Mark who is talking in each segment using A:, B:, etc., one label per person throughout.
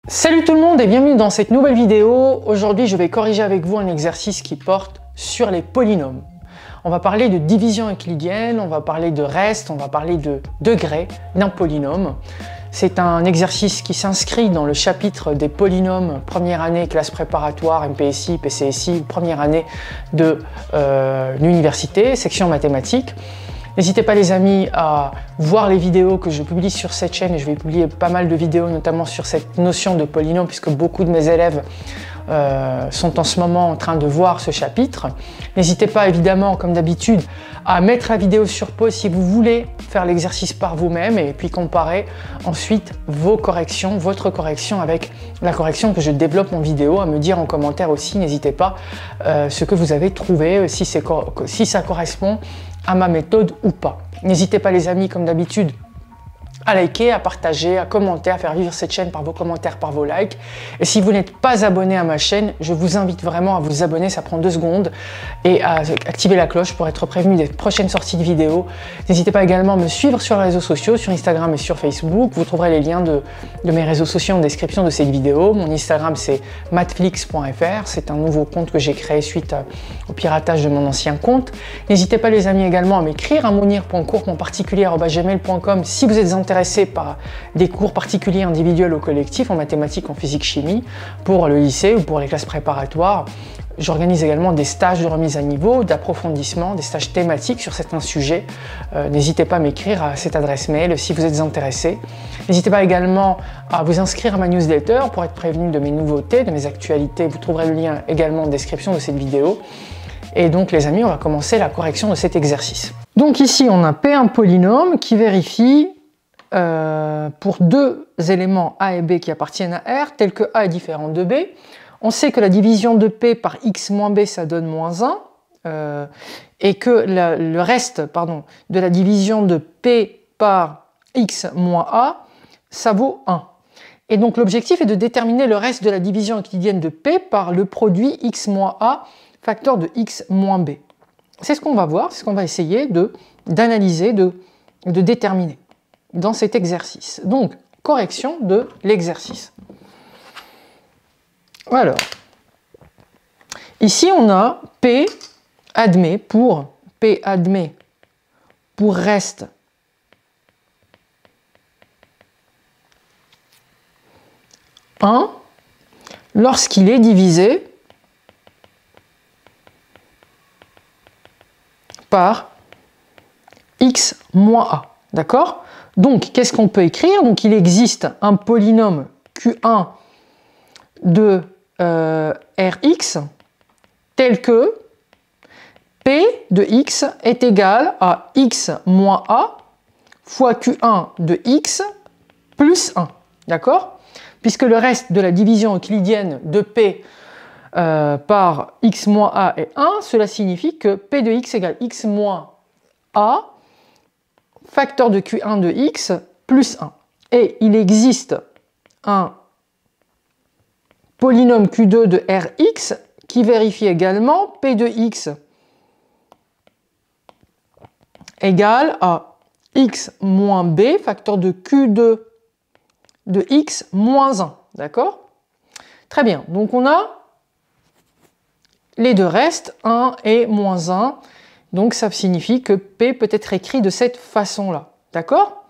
A: Salut tout le monde et bienvenue dans cette nouvelle vidéo. Aujourd'hui, je vais corriger avec vous un exercice qui porte sur les polynômes. On va parler de division euclidienne, on va parler de reste, on va parler de degrés d'un polynôme. C'est un exercice qui s'inscrit dans le chapitre des polynômes première année classe préparatoire, MPSI, PCSI, première année de l'université, section mathématiques. N'hésitez pas les amis à voir les vidéos que je publie sur cette chaîne et je vais publier pas mal de vidéos notamment sur cette notion de polynôme puisque beaucoup de mes élèves sont en ce moment en train de voir ce chapitre. N'hésitez pas évidemment comme d'habitude à mettre la vidéo sur pause si vous voulez faire l'exercice par vous-même et puis comparer ensuite vos corrections, votre correction avec la correction que je développe en vidéo, à me dire en commentaire aussi, n'hésitez pas ce que vous avez trouvé, si ça correspond à ma méthode ou pas. N'hésitez pas les amis comme d'habitude à liker, à partager, à commenter, à faire vivre cette chaîne par vos commentaires, par vos likes. Et si vous n'êtes pas abonné à ma chaîne, je vous invite vraiment à vous abonner, ça prend 2 secondes, et à activer la cloche pour être prévenu des prochaines sorties de vidéos. N'hésitez pas également à me suivre sur les réseaux sociaux, sur Instagram et sur Facebook. Vous trouverez les liens de mes réseaux sociaux en description de cette vidéo. Mon Instagram c'est mathflix.fr, c'est un nouveau compte que j'ai créé suite au piratage de mon ancien compte. N'hésitez pas les amis également à m'écrire à monir.cours.particulier@gmail.com si vous êtes intéressé par des cours particuliers, individuels ou collectifs en mathématiques, en physique, chimie, pour le lycée ou pour les classes préparatoires. J'organise également des stages de remise à niveau, d'approfondissement, des stages thématiques sur certains sujets. N'hésitez pas à m'écrire à cette adresse mail si vous êtes intéressé. N'hésitez pas également à vous inscrire à ma newsletter pour être prévenu de mes nouveautés, de mes actualités. Vous trouverez le lien également en description de cette vidéo. Et donc les amis, on va commencer la correction de cet exercice. Donc ici, on a P, un polynôme qui vérifie pour 2 éléments A et B qui appartiennent à R, tels que A est différent de B. On sait que la division de P par X moins B, ça donne moins 1, et que le reste de la division de P par X moins A, ça vaut 1. Et donc l'objectif est de déterminer le reste de la division euclidienne de P par le produit X moins A, facteur de X moins B. C'est ce qu'on va voir, c'est ce qu'on va essayer d'analyser, de déterminer dans cet exercice. Donc, correction de l'exercice. Alors, ici on a P admet pour reste un lorsqu'il est divisé par X moins A. D'accord? Donc, qu'est-ce qu'on peut écrire? Donc, il existe un polynôme Q1 de Rx tel que P de X est égal à X moins A fois Q1 de X plus 1. D'accord? Puisque le reste de la division euclidienne de P par X moins A est 1, cela signifie que P de X égale X moins A facteur de Q1 de X plus 1. Et il existe un polynôme Q2 de Rx qui vérifie également P de X égale à X moins B facteur de Q2 de X moins 1. D'accord? Très bien. Donc on a les deux restes, 1 et moins 1. Donc ça signifie que P peut être écrit de cette façon-là. D'accord?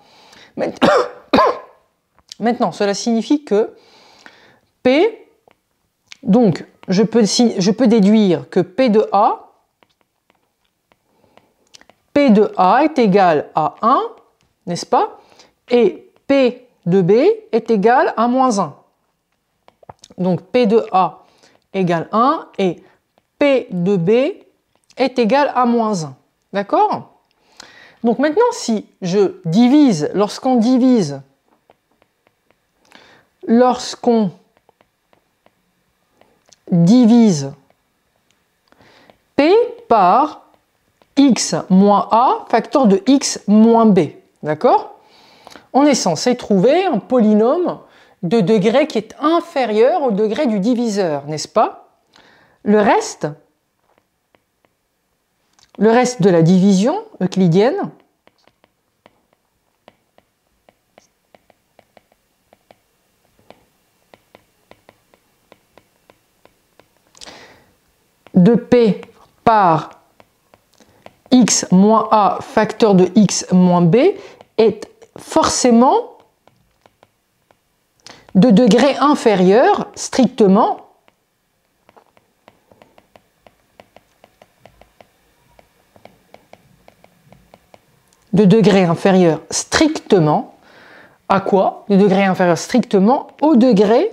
A: Maintenant, cela signifie que P, donc je peux déduire que P de A est égal à 1, n'est-ce pas? Et P de B est égal à moins 1. Donc P de A égale 1 et P de B est égal à moins 1. D'accord? Donc maintenant, si je divise, lorsqu'on divise P par X moins A, facteur de X moins B. D'accord? On est censé trouver un polynôme de degré qui est inférieur au degré du diviseur, n'est-ce pas? Le reste de la division euclidienne de P par x moins A facteur de x moins B est forcément de degré inférieur strictement à quoi? De degré inférieur strictement au degré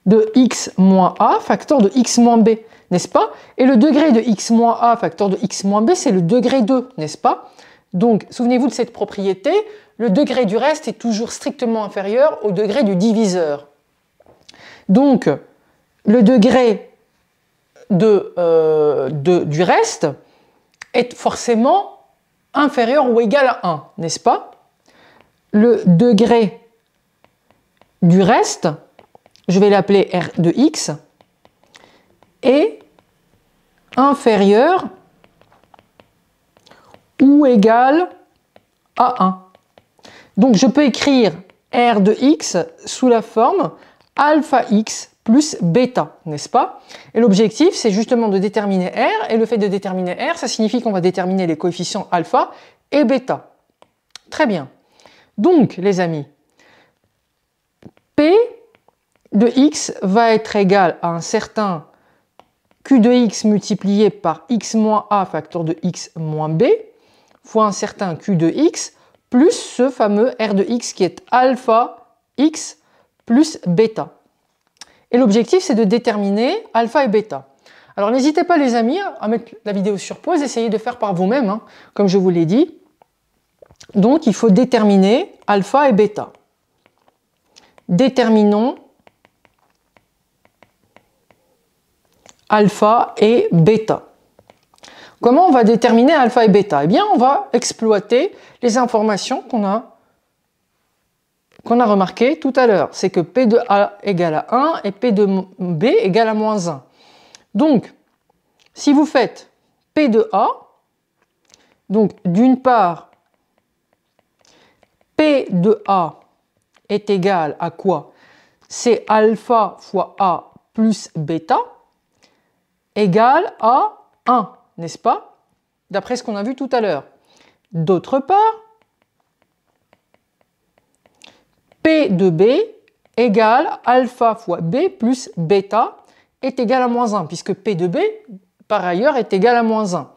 A: de x moins A facteur de x moins B, n'est-ce pas? Et le degré de x moins A facteur de x moins B, c'est le degré 2, n'est-ce pas? Donc, souvenez-vous de cette propriété, le degré du reste est toujours strictement inférieur au degré du diviseur. Donc, le degré du reste est forcément inférieur ou égal à 1, n'est-ce pas? Le degré du reste, je vais l'appeler R de x, est inférieur ou égal à 1. Donc je peux écrire R de x sous la forme alpha x plus bêta, n'est-ce pas? Et l'objectif, c'est justement de déterminer R, et le fait de déterminer R, ça signifie qu'on va déterminer les coefficients alpha et bêta. Très bien. Donc, les amis, P de x va être égal à un certain Q de x multiplié par x moins A facteur de x moins B, fois un certain Q de x, plus ce fameux R de x qui est alpha x plus bêta. Et l'objectif, c'est de déterminer alpha et bêta. Alors n'hésitez pas les amis à mettre la vidéo sur pause, essayez de faire par vous-même, hein, comme je vous l'ai dit. Donc il faut déterminer alpha et bêta. Déterminons alpha et bêta. Comment on va déterminer alpha et bêta? Eh bien, on va exploiter les informations qu'on a remarquées tout à l'heure. C'est que P de A égale à 1 et P de B égale à moins 1. Donc, si vous faites P de A, donc d'une part, P de A est égal à quoi? C'est alpha fois A plus bêta égale à 1, n'est-ce pas? D'après ce qu'on a vu tout à l'heure. D'autre part, P de B égale alpha fois B plus bêta est égal à moins 1, puisque P de B, par ailleurs, est égal à moins 1.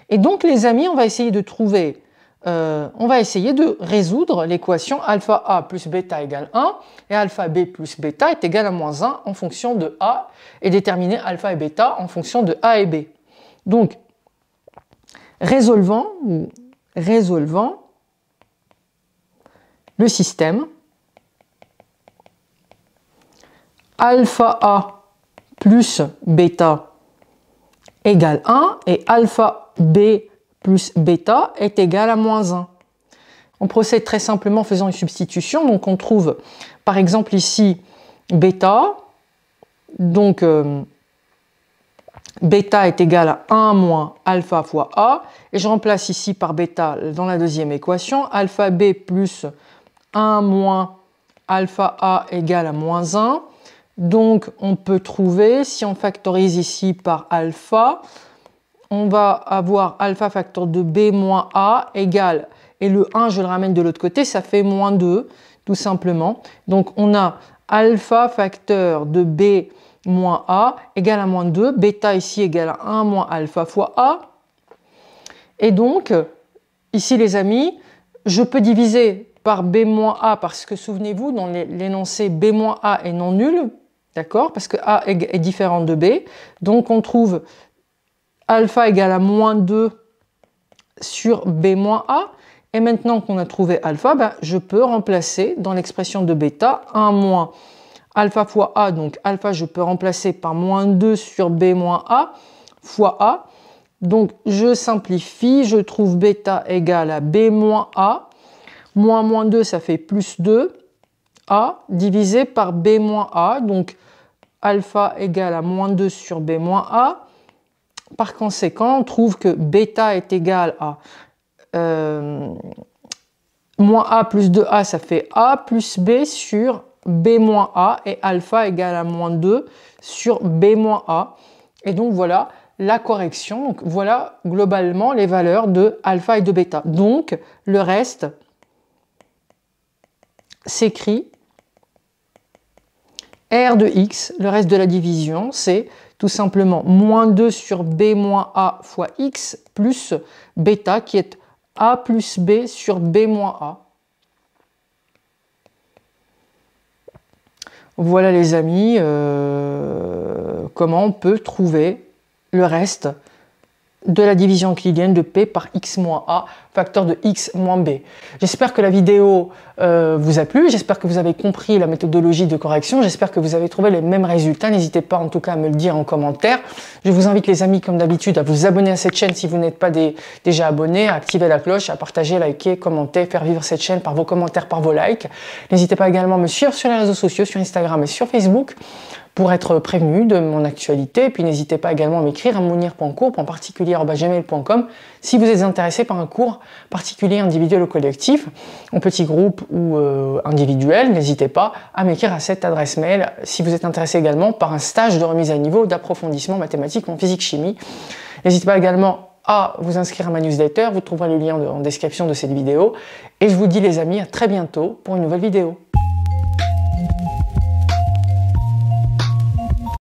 A: Et donc, les amis, on va essayer de résoudre l'équation alpha A plus bêta égale 1 et alpha B plus bêta est égal à moins 1 en fonction de A et déterminer alpha et bêta en fonction de A et B. Donc, résolvant le système, alpha A plus bêta égale 1 et alpha B plus bêta est égal à moins 1. On procède très simplement en faisant une substitution. Donc on trouve par exemple ici bêta. Donc bêta est égal à 1 moins alpha fois A. Et je remplace ici par bêta dans la deuxième équation. Alpha B plus 1 moins alpha A égale à moins 1. Donc on peut trouver, si on factorise ici par alpha, on va avoir alpha facteur de B moins A égale, et le 1 je le ramène de l'autre côté, ça fait moins 2 tout simplement. Donc on a alpha facteur de B moins A égale à moins 2, bêta ici égale à 1 moins alpha fois A. Et donc ici les amis, je peux diviser par B moins A parce que souvenez-vous, dans l'énoncé B moins A est non nul, d'accord, parce que A est différent de B. Donc on trouve alpha égale à moins 2 sur B moins A. Et maintenant qu'on a trouvé alpha, je peux remplacer dans l'expression de bêta 1 moins alpha fois A. Donc alpha, je peux remplacer par moins 2 sur B moins A fois A. Donc je simplifie, je trouve bêta égale à B moins A. Moins 2, ça fait plus 2. A divisé par B moins A. Donc alpha égale à moins 2 sur B moins A. Par conséquent, on trouve que bêta est égal à moins A plus 2A, ça fait A plus B sur B-A et alpha égale à moins 2 sur B-A. Et donc voilà la correction. Donc voilà globalement les valeurs de alpha et de bêta. Donc le reste s'écrit R de x, le reste de la division, c'est tout simplement moins 2 sur B moins A fois x plus bêta qui est A plus B sur B moins A. Voilà les amis, comment on peut trouver le reste de la division euclidienne de P par x moins A, facteur de x moins B. J'espère que la vidéo vous a plu, j'espère que vous avez compris la méthodologie de correction, j'espère que vous avez trouvé les mêmes résultats. N'hésitez pas en tout cas à me le dire en commentaire. Je vous invite les amis comme d'habitude à vous abonner à cette chaîne si vous n'êtes pas déjà abonné, à activer la cloche, à partager, liker, commenter, faire vivre cette chaîne par vos commentaires, par vos likes. N'hésitez pas également à me suivre sur les réseaux sociaux, sur Instagram et sur Facebook, pour être prévenu de mon actualité. Et puis n'hésitez pas également à m'écrire à mounir.cours, en particulier @gmail.com, si vous êtes intéressé par un cours particulier, individuel ou collectif, en petit groupe ou individuel. N'hésitez pas à m'écrire à cette adresse mail si vous êtes intéressé également par un stage de remise à niveau d'approfondissement mathématique en physique-chimie. N'hésitez pas également à vous inscrire à ma newsletter, vous trouverez le lien en description de cette vidéo. Et je vous dis les amis, à très bientôt pour une nouvelle vidéo.